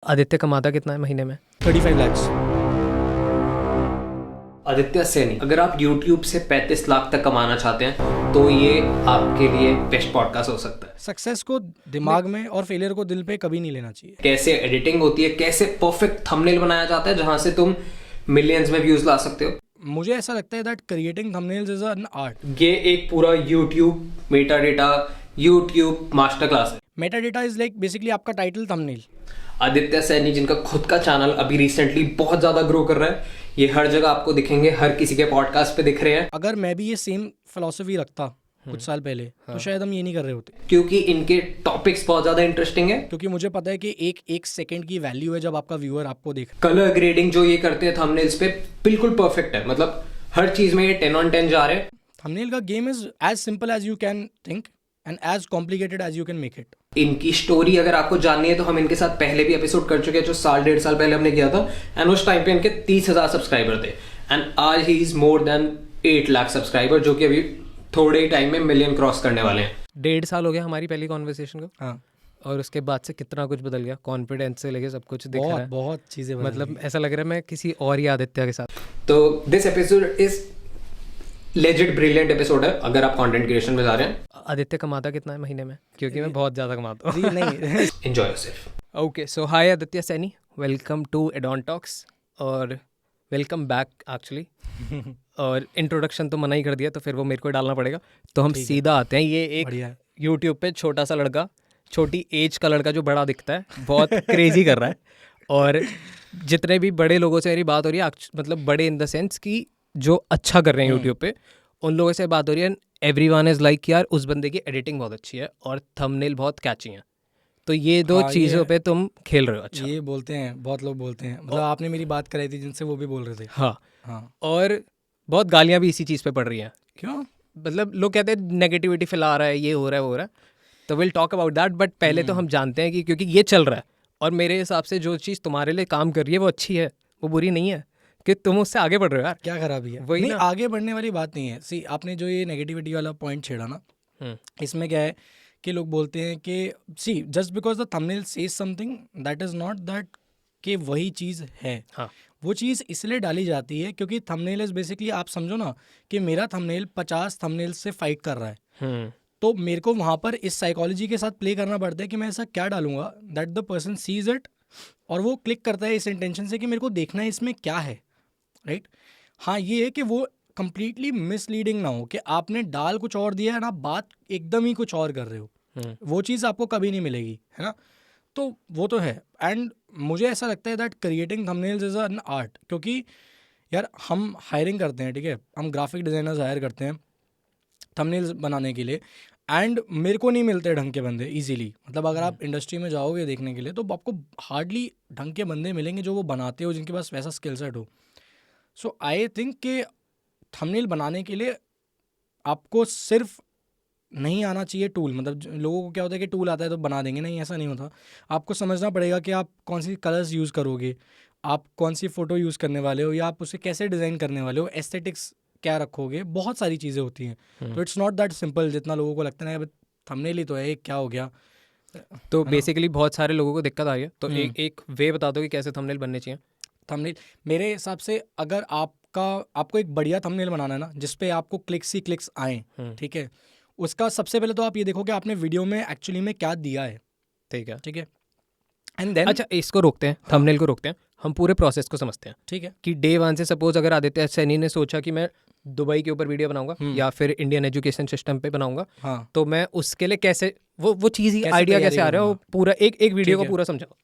आदित्य कमाता कितना है महीने में? 35 lakhs। आदित्य सैनी, अगर आप YouTube से 35 लाख तक कमाना चाहते हैं तो ये आपके लिए बेस्ट पॉडकास्ट हो सकता है। सक्सेस को दिमाग में और फेलियर को दिल पे कभी नहीं लेना चाहिए। कैसे एडिटिंग होती है, कैसे परफेक्ट थंबनेल बनाया जाता है जहां से तुम मिलियंस में व्यूज ला सकते हो। मुझे ऐसा लगता है that creating thumbnails is an art. ये एक पूरा YouTube metadata YouTube master class है। Metadata is like basically आपका टाइटल थंबनेल। आदित्य सैनी जिनका खुद का चैनल अभी रिसेंटली बहुत ज्यादा ग्रो कर रहा है, ये हर जगह आपको दिखेंगे, हर किसी के पॉडकास्ट पे दिख रहे हैं। अगर मैं भी ये सेम फिलॉसफी रखता कुछ साल पहले तो शायद हम ये नहीं कर रहे होते, क्योंकि इनके टॉपिक्स बहुत ज्यादा इंटरेस्टिंग है। क्योंकि मुझे पता है कि एक सेकंड की वैल्यू है जब आपका व्यूअर आपको देख। कलर ग्रेडिंग जो ये करते हैं थंबनेल्स पे बिल्कुल परफेक्ट है, मतलब हर चीज में ये 10 on 10 जा रहे हैं। थंबनेल का game is as simple as you can think and as complicated as you can make it. इनकी स्टोरी अगर आपको जाननी है तो हम इनके साथ पहले भी एपिसोड कर चुके हैं, जो साल 1.5 साल पहले हमने किया था। एंड उस टाइम पे इनके 30,000 सब्सक्राइबर थे एंड आज he is more than 8 lakh subscriber, जो कि अभी थोड़े ही टाइम में मिलियन क्रॉस करने वाले हैं। 1.5 साल हो गया हमारी पहली कॉन्वर्सेशन को। हाँ, और उसके बाद से कितना कुछ बदल गया, कॉन्फिडेंस से लेके सब कुछ दिख रहा है। बहुत चीजें मतलब ऐसा लग रहा है मैं किसी और ही आदित्य के साथ। तो this episode is legit brilliant episode है अगर आप कंटेंट क्रिएशन में जा रहे हैं। आदित्य कमाता कितना है महीने में? क्योंकि मैं बहुत ज़्यादा कमाता हूँ। नहीं enjoy yourself. Okay, so hi Aditya Saini, welcome to Addon Talks और वेलकम बैक एक्चुअली। और इंट्रोडक्शन तो मना ही कर दिया तो फिर वो मेरे को डालना पड़ेगा, तो हम सीधा आते हैं। ये एक बढ़िया है। यूट्यूब पे छोटा सा लड़का, छोटी एज का लड़का जो बड़ा दिखता है, बहुत क्रेजी कर रहा है। और जितने भी बड़े लोगों से मेरी बात हो रही है, मतलब बड़े इन द सेंस कि जो अच्छा कर रहे हैं यूट्यूब पे, उन लोगों से बात हो रही है। एवरीवन इज लाइक यार उस बंदे की एडिटिंग बहुत अच्छी है और थंबनेल बहुत कैची है। तो ये दो चीज़ों पे तुम खेल रहे हो। अच्छा, ये बोलते हैं, बहुत लोग बोलते हैं। मतलब आपने मेरी बात कराई थी जिनसे, वो भी बोल रहे थे। हाँ हाँ, और बहुत गालियाँ भी इसी चीज़ पे पड़ रही हैं। क्यों? मतलब लोग कहते हैं नेगेटिविटी फैला रहा है, ये हो रहा है वो हो रहा है। तो will talk about that, but पहले तो हम जानते हैं कि क्योंकि ये चल रहा है और मेरे हिसाब से जो चीज़ तुम्हारे लिए काम कर रही है वो अच्छी है, वो बुरी नहीं है, कि तुम उससे आगे बढ़ रहे हो यार। क्या खराबी है? वही नहीं, ना। आगे बढ़ने वाली बात नहीं है। सी, आपने जो ये नेगेटिविटी वाला पॉइंट छेड़ा ना, इसमें क्या है कि लोग बोलते हैं कि see just because the thumbnail says something that is not that कि वही चीज़ है। हाँ, वो चीज़ इसलिए डाली जाती है क्योंकि थंबनेल इज बेसिकली, आप समझो ना कि मेरा थंबनेल 50 थंबनेल से फाइट कर रहा है, तो मेरे को वहाँ पर इस साइकोलॉजी के साथ प्ले करना पड़ता है कि मैं ऐसा क्या डालूंगा that the person sees it और वो क्लिक करता है इस इंटेंशन से कि मेरे को देखना है इसमें क्या है, राइट? हाँ, ये है कि वो कंप्लीटली मिसलीडिंग ना हो कि आपने डाल कुछ और दिया है ना, बात एकदम ही कुछ और कर रहे हो। वो चीज़ आपको कभी नहीं मिलेगी, है ना? तो वो तो है। एंड मुझे ऐसा लगता है that creating thumbnails is an art, क्योंकि यार हम हायरिंग करते हैं, ठीक है, हम ग्राफिक डिज़ाइनर्स हायर करते हैं थंबनेल्स बनाने के लिए, एंड मेरे को नहीं मिलते ढंग के बंदे इजीली। मतलब अगर आप इंडस्ट्री में जाओगे देखने के लिए तो आपको हार्डली ढंग के बंदे मिलेंगे जो वो बनाते हो, जिनके पास वैसा स्किल सेट हो। सो आई थिंक कि थंबनेल बनाने के लिए आपको सिर्फ नहीं आना चाहिए टूल। मतलब लोगों को क्या होता है कि टूल आता है तो बना देंगे, नहीं, ऐसा नहीं होता। आपको समझना पड़ेगा कि आप कौन सी कलर्स यूज़ करोगे, आप कौन सी फ़ोटो यूज़ करने वाले हो, या आप उसे कैसे डिज़ाइन करने वाले हो, एस्थेटिक्स क्या रखोगे, बहुत सारी चीज़ें होती हैं। तो इट्स नॉट दैट सिंपल जितना लोगों को लगता है ना, थंबनेल ही तो है, क्या हो गया। तो बेसिकली बहुत सारे लोगों को दिक्कत आ रही है, तो एक वे बता दो कि कैसे थंबनेल बनने चाहिए। थंबनेल मेरे हिसाब से, अगर आपको एक बढ़िया थंबनेल बनाना है ना, जिसपे आपको क्लिक्स ही क्लिक्स आएँ, ठीक है, उसका सबसे पहले तो आप ये देखो कि आपने वीडियो में एक्चुअली में क्या दिया है, ठीक है। ठीक है, एंड देन अच्छा, इसको रोकते हैं, थंबनेल को रोकते हैं, हम पूरे प्रोसेस को समझते हैं। ठीक है, कि डे वन से सपोज अगर आदित्य सैनी ने सोचा कि मैं दुबई के ऊपर वीडियो बनाऊंगा या फिर इंडियन एजुकेशन सिस्टम पे बनाऊंगा, हाँ, तो मैं उसके लिए कैसे वो चीज़ ही कैसे आइडिया तैयारी कैसे आ रहा है, वो करूंगा? पूरा एक वीडियो को ठीक है। पूरा समझाओ।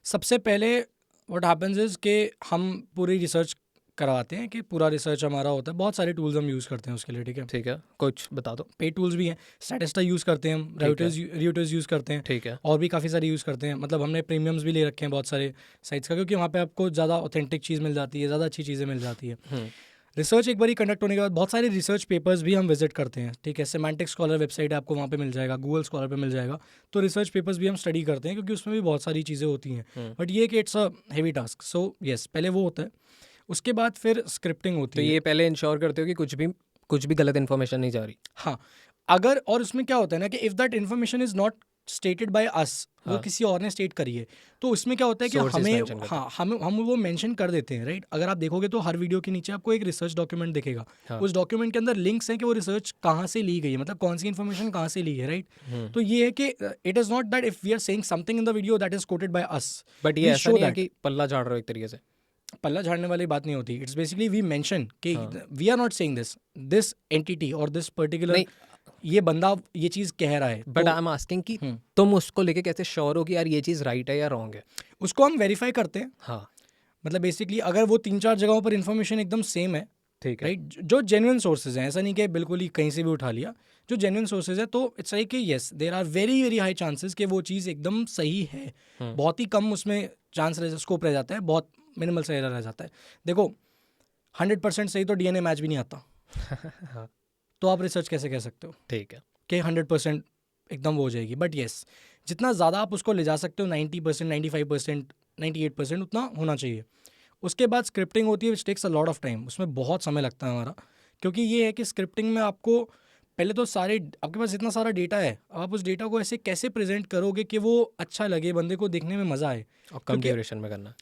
सबसे पहले व्हाट हैपेंस इज कि हम पूरी रिसर्च करवाते हैं, कि पूरा रिसर्च हमारा होता है, बहुत सारे टूल्स हम यूज़ करते हैं उसके लिए, ठीक है, ठीक है, कुछ बता दो। पेड टूल्स भी हैं, स्टैटिस्टा यूज़ करते हैं हम, रियूटर्स यूज़ करते हैं, ठीक है। और भी काफ़ी सारे यूज़ करते हैं। मतलब हमने प्रीमियम्स भी ले रखे हैं बहुत सारे साइट्स का, क्योंकि वहाँ पे आपको ज़्यादा ऑथेंटिक चीज़ मिल जाती है, ज़्यादा अच्छी चीज़ें मिल जाती है। रिसर्च एक बारी कंडक्ट होने के बाद बहुत सारे रिसर्च पेपर्स भी हम विजिट करते हैं, ठीक है, सेमांटिक स्कॉलर वेबसाइट है, आपको वहाँ पे मिल जाएगा, गूगल स्कॉलर पे मिल जाएगा। तो रिसर्च पेपर्स भी हम स्टडी करते हैं, क्योंकि उसमें भी बहुत सारी चीज़ें होती हैं, बट ये कि it's a heavy task. So yes, पहले वो होता है, उसके बाद फिर स्क्रिप्टिंग होती तो है। ये पहले इंश्योर करते हो कि कुछ भी गलत इन्फॉर्मेशन नहीं जा रही। हाँ, अगर, और उसमें क्या होता है ना कि if that information is not stated by us, वो किसी और ने स्टेट करी है, तो उसमें क्या होता है कि Sources हमें mention करते हम वो मेंशन कर देते हैं, राइट। अगर आप देखोगे तो हर वीडियो के नीचे आपको एक रिसर्च डॉक्यूमेंट दिखेगा, उस डॉक्यूमेंट के अंदर लिंक्स हैं कि वो रिसर्च कहाँ से ली गई है, मतलब कौन सी इन्फॉर्मेशन कहाँ से ली है, राइट। तो ये है कि it is not that if we are saying something in the video that is quoted by us, but ये ऐसा नहीं है कि पल्ला झाड़ रहे हो एक तरीके से। पल्ला झाड़ने वाली बात नहीं होती। इट्स बेसिकली वी मेंशन कि we are not saying this entity और दिस पर्टिकुलर ये बंदा ये चीज कह रहा है, बट आई एम आस्किंग कि तुम उसको लेके कैसे श्योर हो कि यार ये चीज राइट है या रॉन्ग है? उसको हम वेरीफाई करते हैं। हाँ, मतलब बेसिकली अगर वो 3-4 जगहों पर इन्फॉर्मेशन एकदम सेम है, ठीक है, राइट, जो जेन्युइन सोर्सेज हैं, ऐसा नहीं कि बिल्कुल ही कहीं से भी उठा लिया, जो जेन्युइन सोर्सेज है, तो इट्स लाइक कि yes there are very very high chances कि वो चीज़ एकदम सही है। बहुत ही कम उसमें चांस स्कोप रह जाता है, बहुत मिनिमल से रह जाता है। देखो 100% सही तो डीएनए मैच भी नहीं आता तो आप रिसर्च कैसे कह सकते हो ठीक है कि 100% एकदम वो हो जाएगी। बट येस, जितना ज़्यादा आप उसको ले जा सकते हो, 90%, 95%, 98%, उतना होना चाहिए। उसके बाद स्क्रिप्टिंग होती है, which takes a lot of time. उसमें बहुत समय लगता है हमारा, क्योंकि ये है कि स्क्रिप्टिंग में आपको पहले तो आपके पास इतना सारा डेटा है, आप उस डेटा को ऐसे कैसे प्रेजेंट करोगे कि वो अच्छा लगे, बंदे को देखने में मज़ा आए, और कम ड्यूरेशन में करना,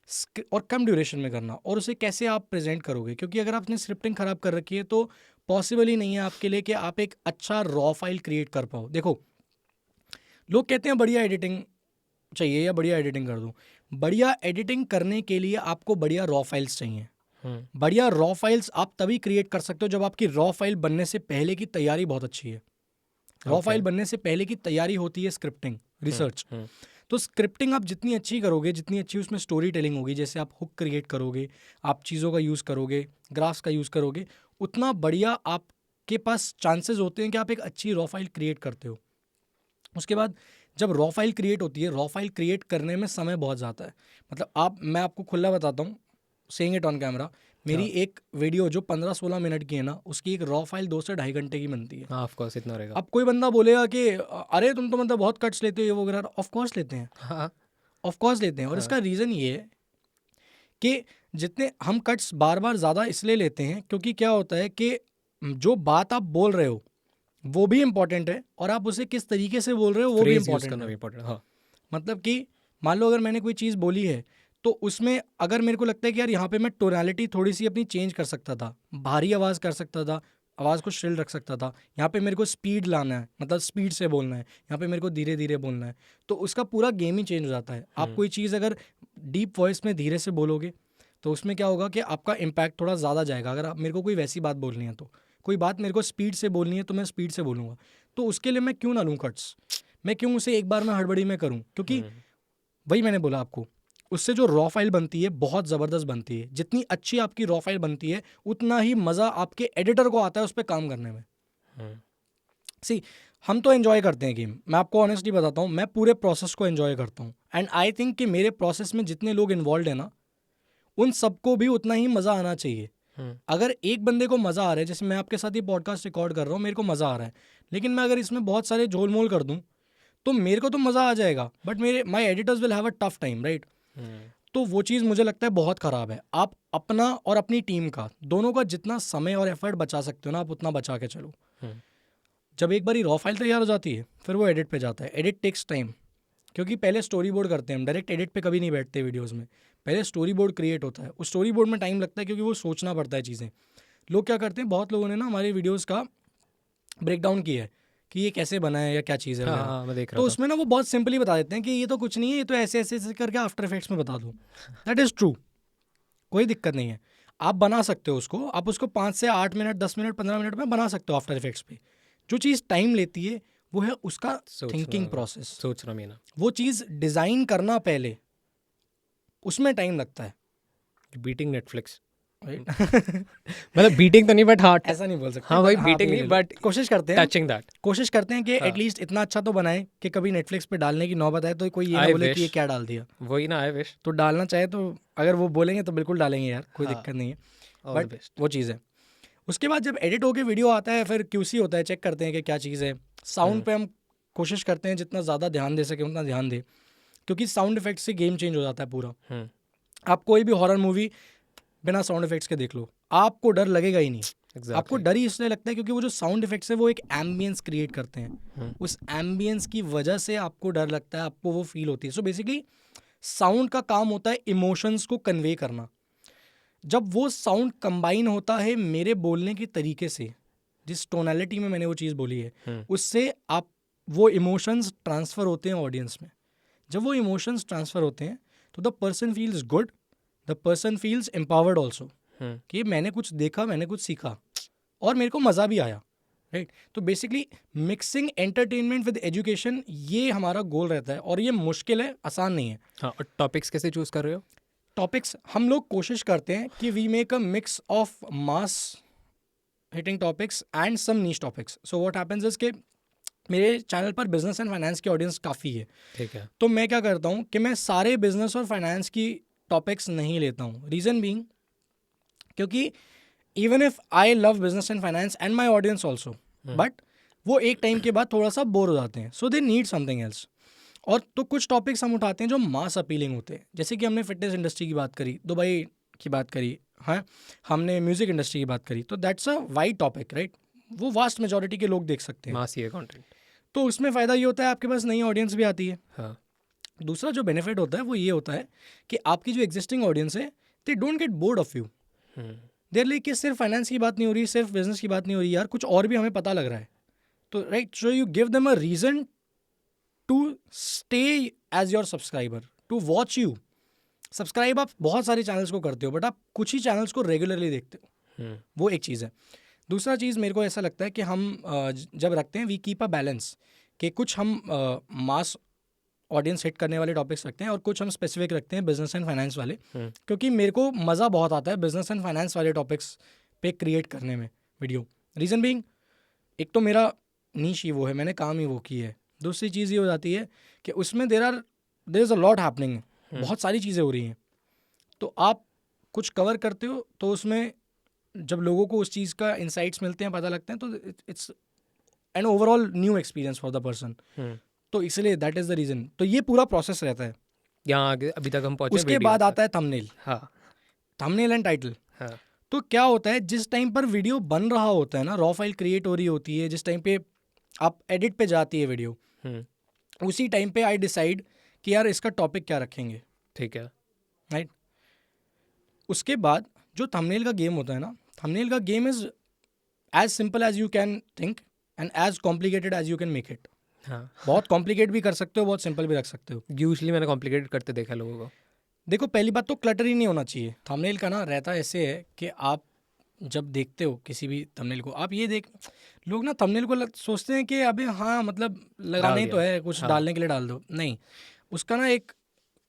और कम ड्यूरेशन में करना, और उसे कैसे आप प्रेजेंट करोगे, क्योंकि अगर आपने स्क्रिप्टिंग ख़राब कर रखी है तो पॉसिबल ही नहीं है आपके लिए कि आप एक अच्छा रॉ फाइल क्रिएट कर पाओ। देखो, लोग कहते हैं बढ़िया एडिटिंग चाहिए या बढ़िया एडिटिंग कर दूँ। बढ़िया एडिटिंग करने के लिए आपको बढ़िया रॉ फाइल्स चाहिए। बढ़िया रॉ फाइल्स आप तभी क्रिएट कर सकते हो जब आपकी रॉ फाइल बनने से पहले की तैयारी बहुत अच्छी है। रॉ फाइल बनने से पहले की तैयारी होती है स्क्रिप्टिंग, रिसर्च। तो स्क्रिप्टिंग आप जितनी अच्छी करोगे, जितनी अच्छी उसमें स्टोरी टेलिंग होगी, जैसे आप हुक क्रिएट करोगे, आप चीज़ों का यूज़ करोगे, ग्राफ्स का यूज़ करोगे, उतना बढ़िया आपके पास चांसेस होते हैं कि आप एक अच्छी रॉ फाइल क्रिएट करते हो। उसके बाद जब रॉ फाइल क्रिएट होती है, रॉ फाइल क्रिएट करने में समय बहुत जाता है। मतलब मैं आपको खुला बताता हूँ, सेइंग इट ऑन कैमरा, मेरी एक वीडियो जो 15-16 मिनट की है ना, उसकी एक रॉ फाइल 2 से ढाई घंटे की बनती है। हाँ, ऑफ कोर्स इतना रहेगा। अब कोई बंदा बोलेगा कि अरे तुम तो मतलब बहुत कट्स लेते हो ये वो वगैरह। ऑफ कोर्स लेते हैं, हाँ, ऑफ कोर्स लेते हैं। और इसका रीज़न ये है कि जितने हम कट्स बार बार ज़्यादा इसलिए लेते हैं क्योंकि क्या होता है कि जो बात आप बोल रहे हो वो भी इम्पॉर्टेंट है, और आप उसे किस तरीके से बोल रहे हो वो भी इम्पॉर्टेंट है। हाँ, मतलब कि मान लो अगर मैंने कोई चीज़ बोली है तो उसमें अगर मेरे को लगता है कि यार यहाँ पे मैं टोनालिटी थोड़ी सी अपनी चेंज कर सकता था, भारी आवाज़ कर सकता था, आवाज़ को श्रिल रख सकता था, यहाँ पे मेरे को स्पीड लाना है, मतलब स्पीड से बोलना है, यहाँ पे मेरे को धीरे धीरे बोलना है, तो उसका पूरा गेम ही चेंज हो जाता है। आप कोई चीज़ अगर डीप वॉइस में धीरे से बोलोगे तो उसमें क्या होगा कि आपका इम्पैक्ट थोड़ा ज़्यादा जाएगा। अगर मेरे को कोई वैसी बात बोलनी है, तो कोई बात मेरे को स्पीड से बोलनी है तो मैं स्पीड से बोलूँगा, तो उसके लिए मैं क्यों ना लूँ कट्स, मैं क्यों उसे एक बार में हड़बड़ी में करूँ, क्योंकि वही मैंने बोला आपको, उससे जो रॉ फाइल बनती है बहुत ज़बरदस्त बनती है। जितनी अच्छी आपकी रॉ फाइल बनती है उतना ही मज़ा आपके एडिटर को आता है उस पर काम करने में। सी, हम तो एंजॉय करते हैं गेम, मैं आपको ऑनेस्टली बताता हूँ, मैं पूरे प्रोसेस को एंजॉय करता हूँ, एंड आई थिंक कि मेरे प्रोसेस में जितने लोग इन्वॉल्व हैं ना, उन सबको भी उतना ही मज़ा आना चाहिए। अगर एक बंदे को मज़ा आ रहा है, जैसे मैं आपके साथ ये पॉडकास्ट रिकॉर्ड कर रहा हूँ, मेरे को मज़ा आ रहा है, लेकिन मैं अगर इसमें बहुत सारे झोल मोल कर दूँ तो मेरे को तो मज़ा आ जाएगा, but my editors will have a tough time, right. तो वो चीज़ मुझे लगता है बहुत ख़राब है। आप अपना और अपनी टीम का, दोनों का जितना समय और एफर्ट बचा सकते हो ना, आप उतना बचा के चलो। जब एक बारी रॉ फाइल तैयार हो जाती है फिर वो एडिट पे जाता है। एडिट टेक्स टाइम, क्योंकि पहले स्टोरी बोर्ड करते हैं हम, डायरेक्ट एडिट पे कभी नहीं बैठते वीडियोज़ में, पहले स्टोरी बोर्ड क्रिएट होता है। उस स्टोरी बोर्ड में टाइम लगता है क्योंकि वो सोचना पड़ता है चीज़ें। लोग क्या करते हैं, बहुत लोगों ने ना हमारे वीडियोज़ का ब्रेक डाउन किया है कि ये कैसे बना है या क्या चीज़ है। हाँ, मैं देख रहा तो उसमें ना वो बहुत सिंपली बता देते हैं कि ये तो कुछ नहीं है, ये तो ऐसे ऐसे ऐसे करके आफ्टर इफेक्ट्स में बता दो। दैट इज़ ट्रू, कोई दिक्कत नहीं है, आप बना सकते हो उसको, आप उसको 5 से 8 मिनट, 10 मिनट, 15 मिनट में बना सकते हो आफ्टर इफेक्ट्स पे। जो चीज़ टाइम लेती है वो है उसका थिंकिंग प्रोसेस, सोचना मीना, वो चीज़ डिज़ाइन करना पहले, उसमें टाइम लगता है। बीटिंग नेटफ्लिक्स, मतलब बीटिंग तो नहीं, बट हाँ ऐसा नहीं बोल सकते। हाँ भाई, बीटिंग नहीं, बट कोशिश करते हैं, टचिंग दैट, कोशिश करते हैं कि एटलीस्ट इतना अच्छा तो बनाए कि कभी नेटफ्लिक्स पे डालने की नौबत आए तो कोई ये ना बोले कि ये क्या डाल दिया। वही ना, आई विश। तो डालना चाहे तो अगर वो बोलेंगे तो बिल्कुल डालेंगे यार, कोई दिक्कत नहीं है, बट वो चीज़ है। उसके बाद जब एडिट होके वीडियो आता है, फिर QC होता है, चेक करते हैं कि क्या चीज़ है। साउंड पे हम कोशिश करते हैं जितना ज़्यादा ध्यान दे सके उतना ध्यान दे, क्योंकि साउंड इफेक्ट से गेम चेंज हो जाता है पूरा। आप कोई भी हॉरर मूवी बिना साउंड इफेक्ट्स के देख लो, आपको डर लगेगा ही नहीं। आपको डर ही इसलिए लगता है क्योंकि वो जो साउंड इफेक्ट्स है वो एक एम्बियंस क्रिएट करते हैं, उस एम्बियंस की वजह से आपको डर लगता है, आपको वो फील होती है। सो बेसिकली साउंड का काम होता है इमोशंस को कन्वे करना। जब वो साउंड कंबाइन होता है मेरे बोलने के तरीके से, जिस टोनैलिटी में मैंने वो चीज़ बोली है, उससे आप वो इमोशंस ट्रांसफ़र होते हैं ऑडियंस में। जब वो इमोशंस ट्रांसफ़र होते हैं तो the person feels good, the person feels empowered also, कि मैंने कुछ देखा, मैंने कुछ सीखा और मेरे को मज़ा भी आया, राइट। तो basically mixing entertainment with education, ये हमारा गोल रहता है और ये मुश्किल है, आसान नहीं है। हाँ, और टॉपिक्स कैसे चूज़ कर रहे हो? टॉपिक्स हम लोग कोशिश करते हैं कि we make a mix of mass hitting topics and some niche topics. So what happens is कि मेरे चैनल पर बिजनेस एंड फाइनेंस की ऑडियंस काफ़ी है, ठीक है। तो मैं क्या करता हूँ कि मैं सारे बिजनेस और फाइनेंस की टॉपिक्स नहीं लेता हूँ। रीज़न बीइंग क्योंकि even if I love business and finance and my audience also, but वो एक टाइम के बाद थोड़ा सा बोर हो जाते हैं, सो दे नीड समथिंग एल्स। और तो कुछ टॉपिक्स हम उठाते हैं जो मास अपीलिंग होते हैं, जैसे कि हमने फिटनेस इंडस्ट्री की बात करी, दुबई की बात करी, हाँ, हमने म्यूजिक इंडस्ट्री की बात करी, तो that's a wide topic, right. वो वास्ट मेजोरिटी के लोग देख सकते हैं, मासी है कंटेंट। तो उसमें फ़ायदा ये होता है आपके पास नई ऑडियंस भी आती है। हाँ, दूसरा जो बेनिफिट होता है वो ये होता है कि आपकी जो एग्जिस्टिंग ऑडियंस है, they don't get bored of you. There like कि सिर्फ फाइनेंस की बात नहीं हो रही, सिर्फ बिजनेस की बात नहीं हो रही, यार कुछ और भी हमें पता लग रहा है, तो right, so you give them a reason to stay as your subscriber, to watch you. Subscribe आप बहुत सारे चैनल्स को करते हो, बट आप कुछ ही चैनल्स को रेगुलरली देखते हो, वो एक चीज़ है। दूसरा चीज़ मेरे को ऐसा लगता है कि हम जब रखते हैं वी कीप अ बैलेंस, कि कुछ हम मास ऑडियंस हिट करने वाले टॉपिक्स रखते हैं और कुछ हम स्पेसिफिक रखते हैं बिजनेस एंड फाइनेंस वाले, क्योंकि मेरे को मज़ा बहुत आता है बिजनेस एंड फाइनेंस वाले टॉपिक्स पे क्रिएट करने में वीडियो। रीज़न बीइंग, एक तो मेरा नीश ही वो है, मैंने काम ही वो की है। दूसरी चीज़ ये हो जाती है कि उसमें there is a lot happening, बहुत सारी चीज़ें हो रही हैं, तो आप कुछ कवर करते हो तो उसमें जब लोगों को उस चीज़ का इंसाइट्स मिलते हैं, पता लगते हैं, तो it's an overall new experience for the person. तो इसलिए दैट इज़ द रीज़न। तो ये पूरा प्रोसेस रहता है। यहाँ आगे अभी तक हम पहुँचे। उसके बाद आता है थंबनेल। हाँ, थंबनेल एंड टाइटल। हाँ, तो क्या होता है, जिस टाइम पर वीडियो बन रहा होता है ना, रॉ फाइल क्रिएट हो रही होती है, जिस टाइम पे आप एडिट पे जाती है वीडियो, उसी टाइम पे आई डिसाइड कि यार इसका टॉपिक क्या रखेंगे, ठीक है, राइट। उसके बाद जो थंबनेल का गेम होता है ना, थंबनेल का game is as simple as you can think and as complicated as you can make it. हाँ। बहुत कॉम्प्लिकेट भी कर सकते हो, बहुत सिंपल भी रख सकते हो। यूजली मैंने कॉम्प्लिकेटेड करते देखा लोगों को। देखो, पहली बात तो क्लटर ही नहीं होना चाहिए। थंबनेल का ना रहता ऐसे है कि आप जब देखते हो किसी भी थंबनेल को, आप ये देख, लोग ना थंबनेल को सोचते हैं कि अबे हाँ मतलब लगाने ही तो है, कुछ डालने के लिए डाल दो। नहीं, उसका ना एक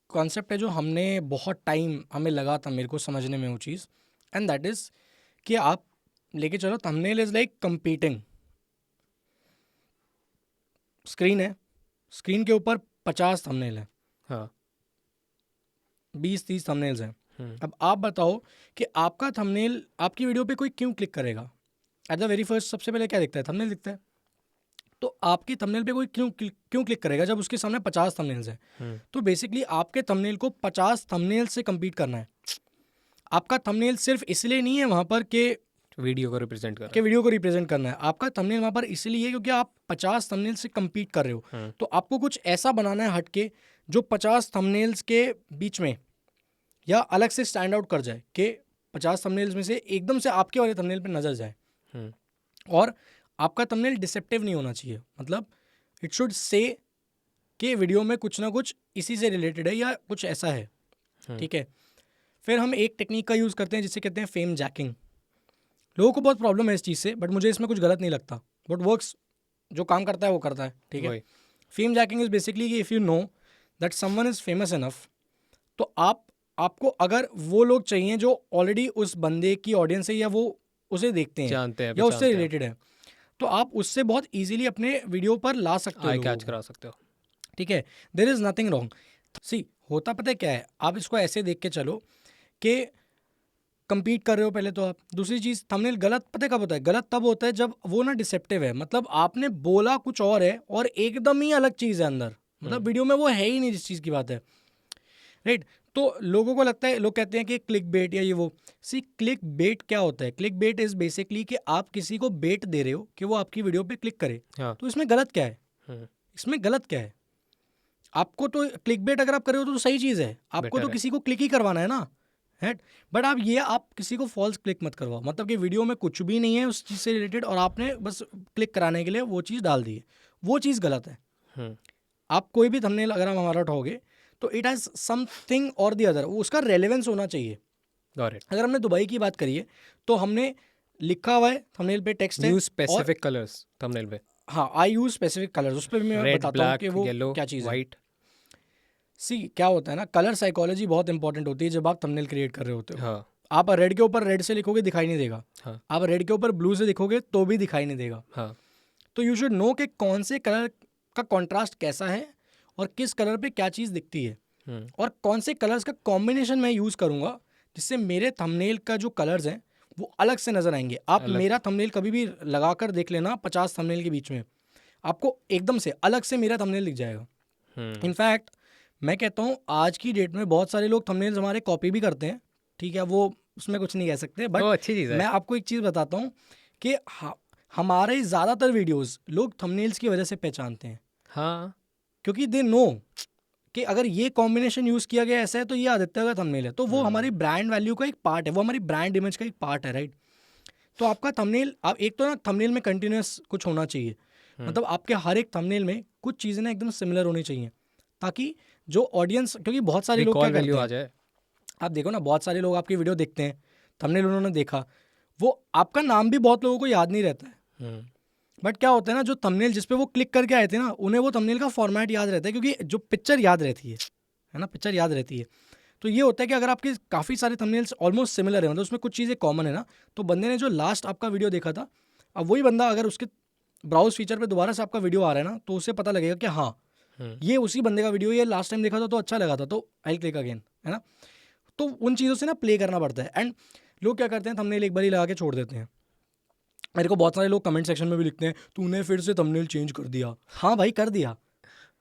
कॉन्सेप्ट है जो हमने बहुत टाइम हमें लगा था मेरे को समझने में वो चीज़, एंड दैट इज़ कि आप लेके चलो, thumbnail is like competing. Screen है, स्क्रीन के ऊपर 50 थंबनेल है, हाँ, 20-30 थंबनेल्स हैं। अब आप बताओ कि आपका थंबनेल आपकी वीडियो पे कोई क्यों क्लिक करेगा? एट द वेरी फर्स्ट सबसे पहले क्या दिखता है? थंबनेल दिखता है। तो आपकी थंबनेल पे कोई क्यों क्लिक करेगा जब उसके सामने 50 थंबनेल्स हैं? तो बेसिकली आपके थंबनेल को 50 थंबनेल से compete करना है। आपका थंबनेल सिर्फ इसलिए नहीं है वहाँ पर कि वीडियो को रिप्रेजेंट करना है। आपका थंबनेल वहाँ पर इसलिए है क्योंकि आप 50 थंबनेल से compete कर रहे हो। तो आपको कुछ ऐसा बनाना है हटके जो 50 थंबनेल्स के बीच में या अलग से स्टैंड आउट कर जाए, कि 50 थंबनेल्स में से एकदम से आपके वाले थंबनेल पे नजर जाए। और आपका थंबनेल डिसेप्टिव नहीं होना चाहिए, मतलब इट शुड से कि वीडियो में कुछ ना कुछ इसी से रिलेटेड है या कुछ ऐसा है, ठीक है। फिर हम एक टेक्निक का यूज़ करते हैं जिसे कहते हैं फेम जैकिंग। लोगों को बहुत प्रॉब्लम है इस चीज़ से, बट मुझे इसमें कुछ गलत नहीं लगता, बट वर्क्स, जो काम करता है वो करता है, ठीक है। फेम जैकिंग इज़ बेसिकली कि if you know that someone is famous enough, तो आपको अगर वो लोग चाहिए जो ऑलरेडी उस बंदे की ऑडियंस है या वो उसे देखते हैं, जानते हैं या उससे रिलेटेड है, तो आप उससे बहुत इजीली अपने वीडियो पर ला सकते हो, कैच करा सकते हो, ठीक है। There is nothing wrong. See, होता पता है क्या है, आप इसको ऐसे देख के चलो कि compete कर रहे हो पहले तो आप। दूसरी चीज़, थंबनेल गलत पता है कब होता है? गलत तब होता है जब वो ना डिसेप्टिव है, मतलब आपने बोला कुछ और है और एकदम ही अलग चीज़ है अंदर, मतलब वीडियो में वो है ही नहीं जिस चीज़ की बात है, राइट। तो लोगों को लगता है, लोग कहते हैं कि क्लिक बेट या ये वो। सी क्लिक बेट क्या होता है? क्लिक बेट इज बेसिकली कि आप किसी को बेट दे रहे हो कि वो आपकी वीडियो पे क्लिक करे। हाँ। तो इसमें गलत क्या है? हम्म, इसमें गलत क्या है? आपको तो क्लिक बेट अगर आप कर रहे हो तो सही चीज़ है, आपको Better तो है। किसी को क्लिक ही करवाना है ना, है। बट आप किसी को फॉल्स क्लिक मत करवाओ, मतलब कि वीडियो में कुछ भी नहीं है उस चीज़ से रिलेटेड और आपने बस क्लिक कराने के लिए वो चीज़ डाल दी है, वो चीज़ गलत है। हम्म, आप कोई भी थंबनेल अगर आप हमारा उठाओगे तो इट हैज़ समथिंग और दी अदर, उसका रेलेवेंस होना चाहिए। Got it. अगर हमने दुबई की बात करी है तो हमने लिखा हुआ है थंबनेल पे, टेक्स्ट है, यूज और स्पेसिफिक कलर्स थंबनेल पे, हाँ आई यूज स्पेसिफिक कलर्स, उस पर मैं रेड, बताता हूँ ब्लैक, कि वो येलो, क्या चीज़ है। वाइट। सी क्या होता है ना, कलर साइकोलॉजी बहुत इंपॉर्टेंट होती है जब आप थंबनेल क्रिएट कर रहे होते हो। हाँ आप रेड के ऊपर रेड से लिखोगे दिखाई नहीं देगा, हाँ आप रेड के ऊपर ब्लू से लिखोगे तो भी दिखाई नहीं देगा। हाँ। तो यू शुड नो कि कौन से कलर का कॉन्ट्रास्ट कैसा है और किस कलर पे क्या चीज़ दिखती है, और कौन से कलर्स का कॉम्बिनेशन मैं यूज़ करूँगा जिससे मेरे थंबनेल का जो कलर्स हैं वो अलग से नज़र आएंगे। आप मेरा थंबनेल कभी भी लगा कर देख लेना 50 थंबनेल के बीच में, आपको एकदम से अलग से मेरा थंबनेल दिख जाएगा। इनफैक्ट मैं कहता हूँ आज की डेट में बहुत सारे लोग थंबनेल्स हमारे कॉपी भी करते हैं, ठीक है, वो उसमें कुछ नहीं कह सकते, वो बट अच्छी चीज़ है। मैं आपको एक चीज़ बताता हूँ कि हमारे ज़्यादातर वीडियोस लोग थंबनेल्स की वजह से पहचानते हैं, हाँ क्योंकि दे नो कि अगर ये कॉम्बिनेशन यूज़ किया गया ऐसा है तो ये आदित्य का थंबनेल है, तो वो हमारी ब्रांड वैल्यू का एक पार्ट है, वो हमारी ब्रांड इमेज का एक पार्ट है, राइट। तो आपका थंबनेल, आप एक तो ना थंबनेल में कंटिन्यूस कुछ होना चाहिए, मतलब आपके हर एक थंबनेल में कुछ चीज़ें ना एकदम सिमिलर होनी चाहिए, ताकि जो ऑडियंस, क्योंकि बहुत सारे लोग क्या रिकॉल वैल्यू करते आ हैं, जाए। आप देखो ना बहुत सारे लोग आपकी वीडियो देखते हैं, थंबनेल उन्होंने देखा, वो आपका नाम भी बहुत लोगों को याद नहीं रहता है, बट क्या होता है ना, जो थंबनेल जिस पे वो क्लिक करके आए थे ना, उन्हें वो थंबनेल का फॉर्मेट याद रहता है, क्योंकि जो पिक्चर याद रहती है ना, पिक्चर याद रहती है। तो ये होता है कि अगर आपके काफ़ी सारे थंबनेल्स ऑलमोस्ट सिमिलर है, मतलब उसमें कुछ चीज़ें कॉमन है ना, तो बंदे ने जो लास्ट आपका वीडियो देखा था, अब वही बंदा अगर उसके ब्राउज फीचर पे दोबारा से आपका वीडियो आ रहा है ना, तो उसे पता लगेगा कि हाँ ये उसी बंदे का वीडियो, ये लास्ट टाइम देखा था तो अच्छा लगा था, तो आई क्लिक अगेन, है ना। तो उन चीज़ों से ना प्ले करना पड़ता है। एंड लोग क्या करते हैं, थंबनेल एक बार ही लगा के छोड़ देते हैं। मेरे को बहुत सारे लोग कमेंट सेक्शन में भी लिखते हैं तूने फिर से थंबनेल चेंज कर दिया। हाँ भाई कर दिया,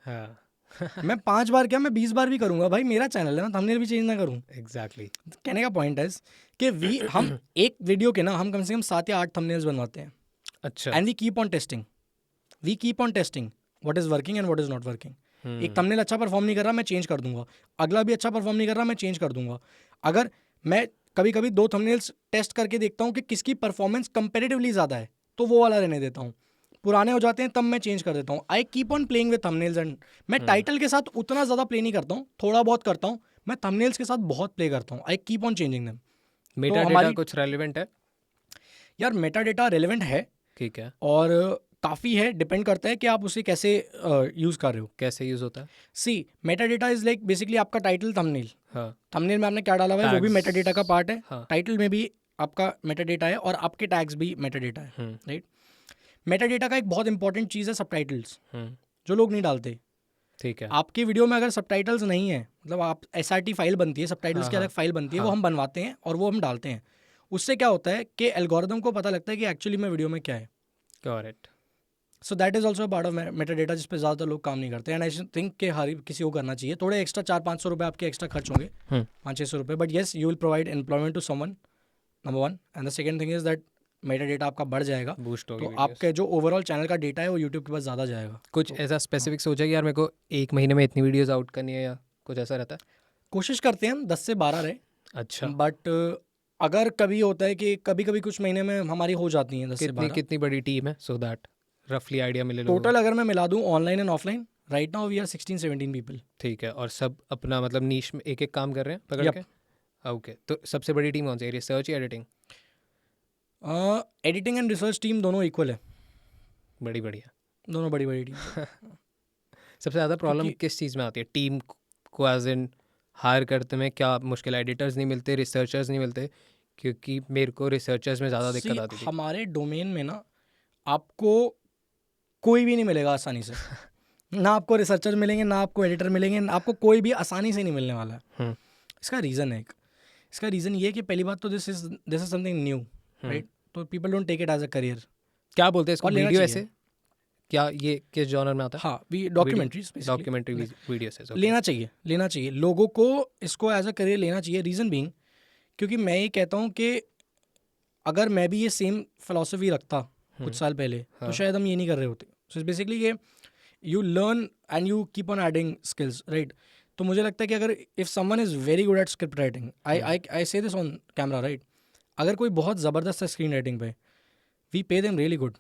हाँ मैं 5 बार क्या, मैं 20 बार भी करूंगा भाई, मेरा चैनल है ना, थंबनेल भी चेंज ना करूं। एग्जैक्टली। कहने का पॉइंट है कि हम एक वीडियो के ना हम कम से कम 7 या 8 थंबनेल्स बनवाते हैं, अच्छा। And we keep on testing what is working and what is not working. एक थंबनेल अच्छा परफॉर्म नहीं कर रहा, मैं चेंज कर दूंगा, अगला भी अच्छा परफॉर्म नहीं कर रहा, मैं चेंज कर दूंगा। अगर मैं कभी कभी 2 थंबनेल्स टेस्ट करके देखता हूँ कि किसकी परफॉर्मेंस कंपेरेटिवली ज़्यादा है, तो वो वाला रहने देता हूँ, पुराने हो जाते हैं तब मैं चेंज कर देता हूँ। I keep on playing with thumbnails, and मैं टाइटल के साथ उतना ज़्यादा प्ले नहीं करता हूँ, थोड़ा बहुत करता हूँ, मैं थंबनेल्स के साथ बहुत प्ले करता हूँ। I keep on changing them. Meta data हमारी कुछ रेलिवेंट है? यार मेटा डेटा रेलिवेंट है, ठीक है। और काफ़ी है, डिपेंड करता है कि आप उसे कैसे यूज़ कर रहे हो। कैसे यूज होता है? See metadata is like basically आपका टाइटल, थंबनेल, हाँ थंबनेल में आपने क्या डाला हुआ है वो भी Tags. मेटा डेटा का पार्ट है, हाँ। टाइटल में भी आपका मेटा डेटा है, और आपके टैग्स भी मेटा डेटा है, राइट। मेटा डेटा का एक बहुत इंपॉर्टेंट चीज़ है सबटाइटल्स, जो लोग नहीं डालते। ठीक है। आपकी वीडियो में अगर सबटाइटल्स नहीं है, मतलब आप SRT फाइल बनती है, सबटाइटल्स की अलग फाइल बनती है, वो हम बनवाते हैं और वो हम डालते हैं। उससे क्या होता है कि एल्गोरिदम को पता लगता है कि एक्चुअली में वीडियो में क्या है। Correct. So that is also part of Meta data, जिस पे ज़्यादातर लोग काम नहीं करते, एंड आई थिंक कि हर किसी को करना चाहिए। थोड़े एक्स्ट्रा 400-500 रुपये आपके एक्स्ट्रा खर्च होंगे, 500-600 रुपये, but yes you will provide employment to someone, number 1, and the second thing is that meta data आपका बढ़ जाएगा, बूस्ट होगी तो videos. आपके जो ओवरऑल चैनल का डेटा है वो यूट्यूब के पास ज़्यादा जाएगा। कुछ ऐसा स्पेसिफिक सोचा कि यार मेरे को 1 महीने में इतनी वीडियोस आउट करनी है, या कुछ ऐसा रहता है? कोशिश करते हैं हम 10 से 12 रहे, अच्छा। बट अगर कभी होता है कि कभी कभी कुछ महीने में हमारी हो जाती हैं 10 से कितनी 12। कितनी बड़ी टीम है, सो दैट रफली आइडिया मिले लोगों को? टोटल अगर मैं मिला दूं online and offline, right now we are 16-17 people. ठीक है। और सब अपना मतलब नीश में एक एक काम कर रहे हैं पकड़ Yup. के? ओके। तो सबसे बड़ी टीम कौन सी है, रिसर्च या editing? Editing and research team दोनों इक्वल है, बड़ी बढ़िया। दोनों बड़ी बड़ी टीम। सबसे ज़्यादा प्रॉब्लम क्योंकि- किस चीज़ में आती है टीम को, एज इन हायर करते में क्या मुश्किल है? एडिटर्स नहीं मिलते, रिसर्चर्स नहीं मिलते? क्योंकि मेरे को रिसर्चर्स में ज़्यादा दिक्कत See, आती थी। हमारे डोमेन में ना आपको कोई भी नहीं मिलेगा आसानी से। ना आपको रिसर्चर मिलेंगे, ना आपको एडिटर मिलेंगे, ना आपको कोई भी आसानी से नहीं मिलने वाला है। हम्म, इसका रीज़न है, इसका रीज़न ये है कि पहली बात तो this is something new, right. तो people don't take it as a career. क्या बोलते हैं इसको, और लेना वीडियो चाहिए। ऐसे? क्या ये किस जॉनर में आता है? हाँ, वी डॉक्यूमेंट्रीज, डॉक्यूमेंट्री वीडियोस है। लेना चाहिए लोगों को, इसको एज अ करियर लेना चाहिए। रीज़न बीइंग, क्योंकि मैं ये कहता हूँ कि अगर मैं भी ये सेम फिलॉसफी रखता कुछ साल पहले, तो शायद हम ये नहीं कर रहे होते। सो बेसिकली ये you learn and you keep on adding skills, right? तो मुझे लगता है कि अगर if someone is very good at script writing, I say this on camera, right? अगर कोई बहुत ज़बरदस्त है स्क्रीन राइटिंग पे, we pay them really good.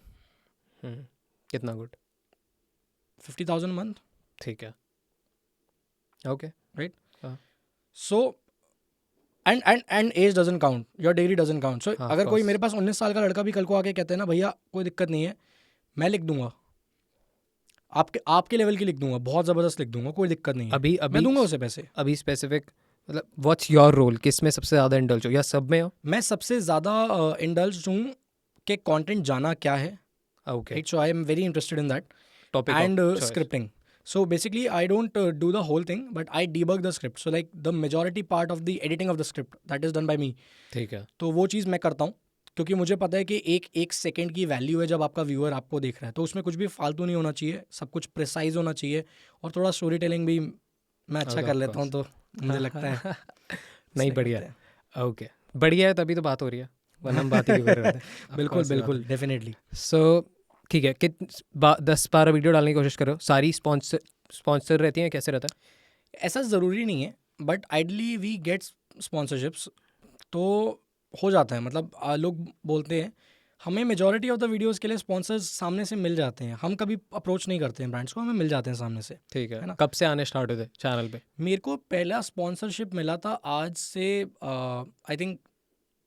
कितना गुड? 50,000 मंथ, ठीक है, ओके, राइट? हाँ। So and age doesn't count, your degree doesn't count. So अगर कोई मेरे पास 19 साल का लड़का भी कल को आके कहते हैं ना, भैया कोई दिक्कत नहीं है, मैं लिख दूंगा, आपके लेवल की लिख दूंगा, बहुत ज़बरदस्त लिख दूंगा, कोई दिक्कत नहीं है, अभी मैं दूंगा उसे पैसे। अभी स्पेसिफिक मतलब व्हाट्स योर रोल, किस में सबसे ज़्यादा इंडल्ज हो या सब में हो? मैं सबसे ज़्यादा इंडल्ज हूँ कि कंटेंट जाना क्या है, okay, right? So I am very interested in that topic and scripting. So basically I don't do the whole thing, but I debug the script. So like the majority part of the editing of the script that is done by me. ठीक है, तो वो चीज़ मैं करता हूँ, क्योंकि मुझे पता है कि एक सेकंड की वैल्यू है जब आपका व्यूअर आपको देख रहा है, तो उसमें कुछ भी फालतू नहीं होना चाहिए, सब कुछ प्रिसाइज होना चाहिए, और थोड़ा स्टोरी टेलिंग भी मैं अच्छा कर लेता हूँ, तो मुझे लगता है नहीं बढ़िया है, ओके बढ़िया है, तभी तो बात हो रही है, वरना हम बात ही नहीं कर रहे थे। बिल्कुल डेफिनेटली। सो ठीक है, 10-12 वीडियो डालने की कोशिश करो, सारी स्पॉन्सर रहती हैं, कैसे रहता है? ऐसा ज़रूरी नहीं है, but ideally we get sponsorships, तो हो जाता है। मतलब लोग बोलते हैं हमें मेजॉरिटी ऑफ द वीडियोस के लिए स्पॉन्सर्स सामने से मिल जाते हैं, हम कभी अप्रोच नहीं करते हैं ब्रांड्स को, हमें मिल जाते हैं सामने से। ठीक है ना? कब से आने स्टार्ट हुए थे चैनल पे? मेरे को पहला स्पॉन्सरशिप मिला था आज से आई थिंक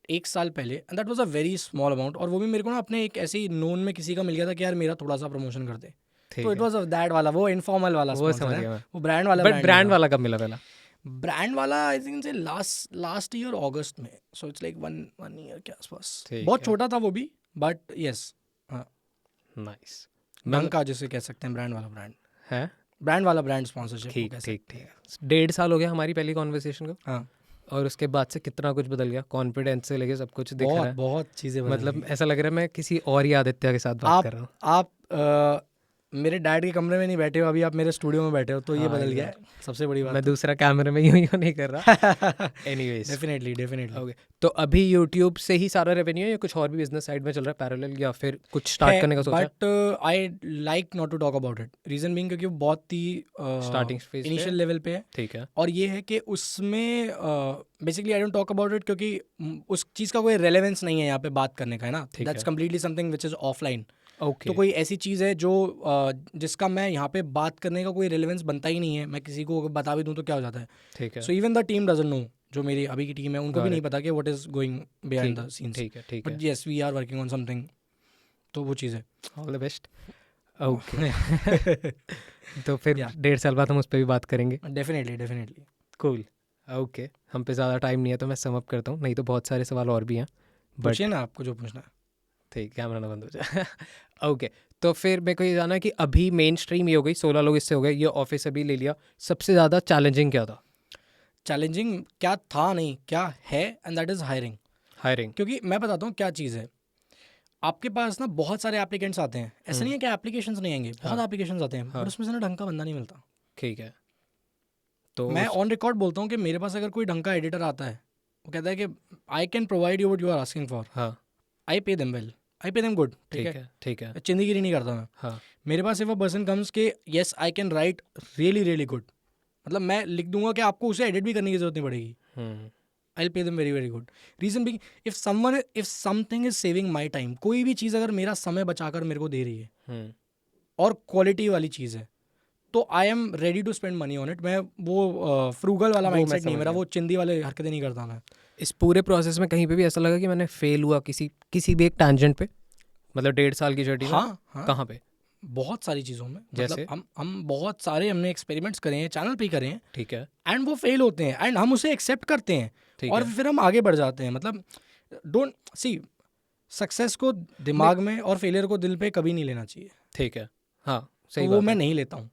1 साल पहले, and that was a very small amount, और वो भी मेरे को ना अपने एक ऐसे ही नोन में किसी का मिल गया था कि यार मेरा थोड़ा सा प्रमोशन कर दे, तो इट वाज दैट वाला, वो इनफॉर्मल वाला वो sponsor समझ है, गया मैं। वो ब्रांड वाला। बट ब्रांड वाला कब मिला पहला? ब्रांड वाला आई थिंक से लास्ट ईयर अगस्त में, so it's like one year के आसपास। ठीक बहुत है। छोटा था वो भी, बट यस, नाइस का जिसे कह सकते हैं ब्रांड है, ब्रांड स्पॉन्सरशिप। ठीक ठीक ठीक। 1.5 साल हो गया हमारी पहली कॉन्वर्सेशन को, हाँ, और उसके बाद से कितना कुछ बदल गया, कॉन्फिडेंस से लेके सब कुछ दिख रहा है, बहुत चीज़ें बदल मतलब गई। ऐसा लग रहा है मैं किसी और ही आदित्य के साथ बात कर रहा हूँ। आप मेरे डैड के कमरे में नहीं बैठे हो, अभी आप मेरे स्टूडियो में बैठे हो, तो ये हाँ, बदल ये गया है, सबसे बड़ी बात। मैं दूसरा कैमरे में यूं नहीं कर रहा। Anyways definitely. ओके, तो अभी यूट्यूब से ही सारा रेवेन्यू है या कुछ और भी बिजनेस साइड में चल रहा है पैरेलल, या फिर कुछ स्टार्ट करने का सोचा? But I like not to talk about it, reason being क्योंकि वो बहुत ही स्टार्टिंग फेज इनिशियल लेवल पे है, ठीक है, और ये है कि उसमें basically I don't talk about it क्योंकि उस चीज़ का कोई रेलेवेंस नहीं है यहाँ पे बात करने का, है ना? ठीक दैट्स है। Completely something which is offline. Okay, तो कोई ऐसी चीज़ है जो जिसका मैं यहाँ पे बात करने का कोई रेलेवेंस बनता ही नहीं है, मैं किसी को बता भी दूँ तो क्या हो जाता है। ठीक है, so even the team doesn't know, जो मेरी अभी की टीम है उनको भी नहीं पता कि what is going behind the scenes, ठीक है, ठीक है, but yes we are working on something, तो वो चीज़ है। All the best. ओके तो फिर 1.5 साल बाद हम उस पर भी बात करेंगे। डेफिनेटली। कूल, ओके, हम पे ज़्यादा टाइम नहीं है तो मैं सम अप करता हूँ, नहीं तो बहुत सारे सवाल और भी हैं, बट पूछिए ना आपको जो पूछना है। ठीक, कैमरा ना बंद हो जाए। ओके, तो फिर मेरे को ये जाना है कि अभी मेन स्ट्रीम ये हो गई, 16 लोग इससे हो गए, ये ऑफिस अभी ले लिया, सबसे ज़्यादा चैलेंजिंग क्या था? चैलेंजिंग क्या था नहीं, क्या है, एंड दैट इज़ हायरिंग। क्योंकि मैं बताता हूँ क्या चीज़ है, आपके पास ना बहुत सारे एप्लीकेंट्स आते हैं, ऐसा नहीं है कि एप्लीकेशंस नहीं आएंगे, बहुत एप्लीकेशंस आते हैं, बट उसमें से ना ढंग का बंदा नहीं मिलता। ठीक है, तो मैं ऑन रिकॉर्ड बोलता हूँ कि मेरे पास अगर कोई ढंग का एडिटर आता है, वो कहता है कि I can provide you what you are asking for, हाँ I pay them well, I pay them good, ठीक है, ठीक है, चिंदीगिरी नहीं करता मैं। हाँ, मेरे पास इफ अ पर्सन कम्स के yes I can write really good, मतलब मैं लिख दूंगा कि आपको उसे एडिट भी करने की जरूरत नहीं पड़ेगी, I pay them very good. Reason being if something is saving my time, कोई भी चीज़ अगर मेरा समय बचाकर मेरे को दे रही है और क्वालिटी वाली चीज़ है, तो I am ready to spend money on it. मैं वो फ्रूगल वाला माइंडसेट नहीं मेरा, वो चिंदी वाले हरकतें नहीं करता मैं। इस पूरे प्रोसेस में कहीं पे भी ऐसा लगा कि मैंने फेल हुआ किसी भी एक टैंजेंट पे, मतलब 1.5 साल की जर्नी में? हाँ, कहाँ पे? बहुत सारी चीज़ों में, जैसे? मतलब हम बहुत सारे हमने एक्सपेरिमेंट्स करे हैं, चैनल पे ही करे हैं, ठीक है, एंड वो फेल होते हैं, एंड हम उसे एक्सेप्ट करते हैं, ठीक और है, फिर हम आगे बढ़ जाते हैं। मतलब डोंट सी, सक्सेस को दिमाग में और फेलियर को दिल पे कभी नहीं लेना चाहिए। ठीक है, हाँ तो सही वो बात मैं है। नहीं लेता हूँ।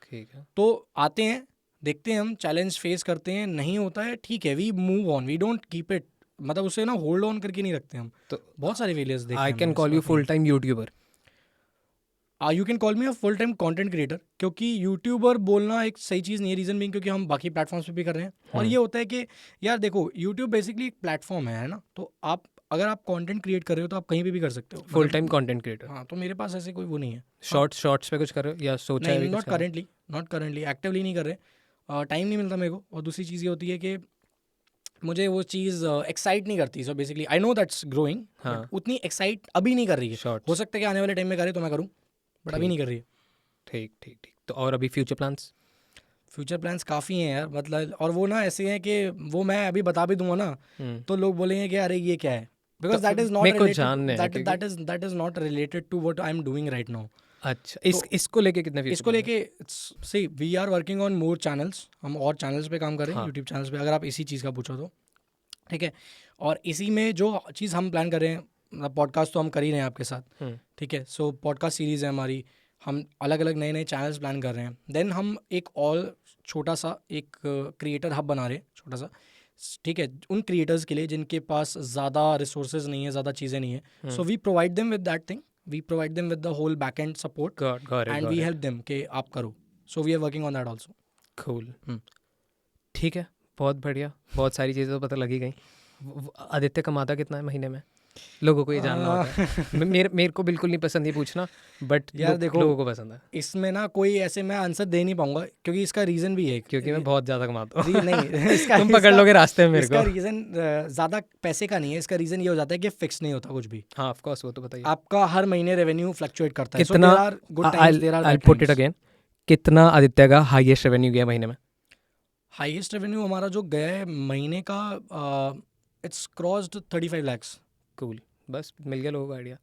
ठीक है, तो आते हैं, देखते हैं, हम चैलेंज फेस करते हैं, नहीं होता है ठीक है, we move on, we don't keep it, मतलब उसे ना होल्ड ऑन करके नहीं रखते हम। तो बहुत सारे फेलियर्स देखे आई हैं कैन हमने, कॉल यू इसमें full time YouTuber? You can call me a full time content creator, क्योंकि यूट्यूबर बोलना एक सही चीज़ नहीं है, रीज़न बिंग क्योंकि हम बाकी प्लेटफॉर्म्स पे भी कर रहे हैं। और ये होता है कि यार देखो, यूट्यूब बेसिकली एक प्लेटफॉर्म है ना, तो आप अगर आप कंटेंट क्रिएट कर रहे हो तो आप कहीं भी कर सकते हो, फुल टाइम कंटेंट क्रिएटर। हाँ, तो मेरे पास ऐसे कोई वो नहीं है। शॉर्ट्स पे कुछ कर रहे हो या सोचा है नहीं, अभी नॉट कुछ करने? करेंटली एक्टिवली नहीं कर रहे, टाइम नहीं मिलता मेरे को। और दूसरी चीज़ ये होती है कि मुझे वो चीज़ एक्साइट नहीं करती। So basically I know that's growing, हाँ। उतनी एक्साइट अभी नहीं कर रही है। Shorts। हो सकता है कि आने वाले टाइम में करे तो मैं करूँ, बट अभी नहीं कर रही है। ठीक ठीक ठीक। तो और अभी फ्यूचर प्लान्स? फ्यूचर प्लान्स काफ़ी हैं यार, मतलब, और वो ना ऐसे हैं कि वो मैं अभी बता भी दूंगा ना तो लोग बोलेंगे कि अरे ये क्या है, बिकॉज दैट इज नॉट मेरे को जानने हैं that is not related to what I am doing right now. अच्छा, इसको लेके कितने फ्यूचर? इसको लेके see we are working on more channels, हम और चैनल्स पे काम कर रहे हैं, यूट्यूब चैनल्स पे, अगर आप इसी चीज़ का पूछो तो। ठीक है, और इसी में जो चीज़ हम प्लान कर रहे हैं, पॉडकास्ट तो हम कर ही रहे हैं आपके साथ। ठीक है, सो पॉडकास्ट सीरीज़ है हमारी, हम अलग अलग नए नए चैनल्स प्लान कर रहे हैं। देन हम एक और छोटा सा एक क्रिएटर हब बना रहे हैं, छोटा सा, ठीक है, उन क्रिएटर्स के लिए जिनके पास ज़्यादा रिसोर्सेज नहीं है, ज़्यादा चीज़ें नहीं है। So we provide them with that thing, we provide them with the whole back end support and we help them कि आप करो। So we are working on that also. Cool. ठीक है, बहुत बढ़िया, बहुत सारी चीज़ें तो पता लगी गई। आदित्य कमाता कितना है महीने में? लोगों को ये जानना होता है। मेरे को बिल्कुल नहीं पसंद ये पूछना, बट यार देखो, लोगों को पसंद है। इसमें ना कोई ऐसे मैं आंसर दे नहीं पाऊंगा, क्योंकि इसका रीज़न भी है, क्योंकि मैं बहुत ज़्यादा कमाता हूँ। नहीं इसका तुम पकड़ लोगे रास्ते में मेरे इसका को। रीज़न ज़्यादा पैसे का नहीं है, इसका रीज़न ये हो जाता है कि फिक्स नहीं होता कुछ भी। हाँ, ऑफ कोर्स, वो तो बताइए। आपका हर महीने रेवेन्यू फ्लक्चुएट करता है। कितना? I'll put it again. कितना आदित्य का हाईएस्ट रेवेन्यू गया महीने में? हाईएस्ट रेवेन्यू हमारा जो गया है महीने का, इट्स क्रॉस्ड 35 lakhs। कूल, बस मिल गया लोगों को आइडिया।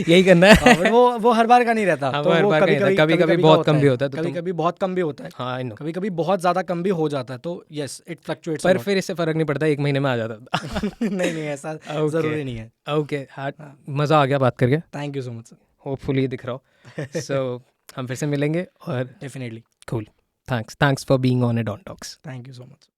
यही करना है। बट वो हर बार का नहीं रहता, हाँ, तो हर वो बार का नहीं रहता, कभी-कभी बहुत कम भी होता है, तो कभी-कभी बहुत कम भी होता है, हाँ, आई नो। कभी-कभी बहुत ज़्यादा कम भी हो जाता है, तो यस इट फ्लक्चुएट्स। पर फिर इससे फर्क नहीं पड़ता, एक महीने में आ जाता था। नहीं ऐसा ज़रूरी नहीं है। ओके, मज़ा आ गया बात करके। Thank you so much sir. Hopefully दिख रहा हो। सो हम फिर से मिलेंगे, और definitely. Cool, thanks for being on add-on talks. Thank you so much.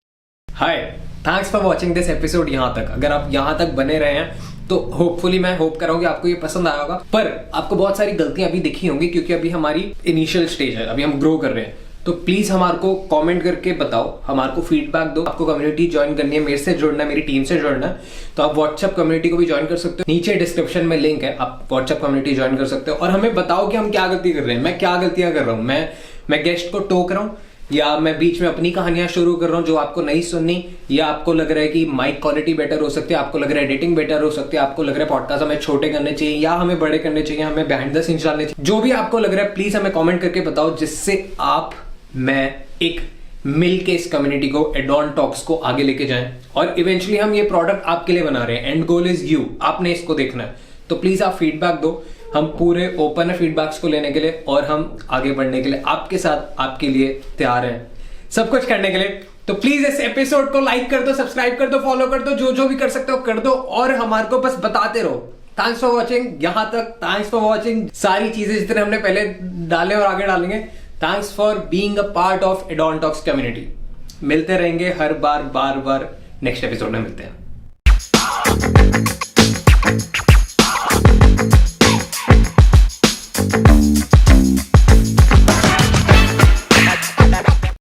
Hi, thanks for watching this episode यहाँ तक। अगर आप यहाँ तक बने रहे हैं तो होपफुली मैं होप कर रहा हूँ कि आपको ये पसंद आया होगा। पर आपको बहुत सारी गलतियां अभी दिखी होंगी, क्योंकि अभी हमारी इनिशियल स्टेज है, अभी हम ग्रो कर रहे हैं। तो प्लीज हमारे को कमेंट करके बताओ, हमारे को फीडबैक दो। आपको कम्युनिटी ज्वाइन करनी है, मेरे से जुड़ना है, मेरी टीम से जुड़ना है, तो आप व्हाट्सएप कम्युनिटी को भी ज्वाइन कर सकते हो। नीचे डिस्क्रिप्शन में लिंक है, आप व्हाट्सएप कम्युनिटी ज्वाइन कर सकते हो। और हमें बताओ कि हम क्या गलती कर रहे हैं, मैं क्या गलतियां कर रहा हूँ, मैं गेस्ट को टोक रहा हूँ, या मैं बीच में अपनी कहानियां शुरू कर रहा हूं जो आपको नहीं सुननी, या आपको लग रहा है कि माइक क्वालिटी बेटर हो सकती है, आपको लग रहा है एडिटिंग बेटर हो सकती है, आपको लग रहा है पॉडकास्ट हमें छोटे करने चाहिए या हमें बड़े करने चाहिए, हमें बिहाइंड द सीन्स डालने चाहिए, जो भी आपको लग रहा है प्लीज हमें कमेंट करके बताओ, जिससे आप मैं एक मिल के इस कम्युनिटी को, एडॉन टॉक्स को आगे लेके जाएं। और इवेंचुअली हम ये प्रोडक्ट आपके लिए बना रहे हैं, एंड गोल इज यू, आपने इसको देखना है। तो प्लीज आप फीडबैक दो, हम पूरे ओपन है फीडबैक्स को लेने के लिए, और हम आगे बढ़ने के लिए आपके साथ, आपके लिए तैयार हैं सब कुछ करने के लिए। तो प्लीज इस एपिसोड को लाइक कर दो, सब्सक्राइब कर दो, फॉलो कर दो, जो भी कर सकते हो कर दो, और हमारे को बस बताते रहो। थैंक्स फॉर वॉचिंग यहाँ तक, थैंक्स फॉर वॉचिंग सारी चीजें जितने हमने पहले डाले और आगे डालेंगे। Thanks for being a part of add-on talks community. मिलते रहेंगे हर बार, बार नेक्स्ट एपिसोड में मिलते हैं।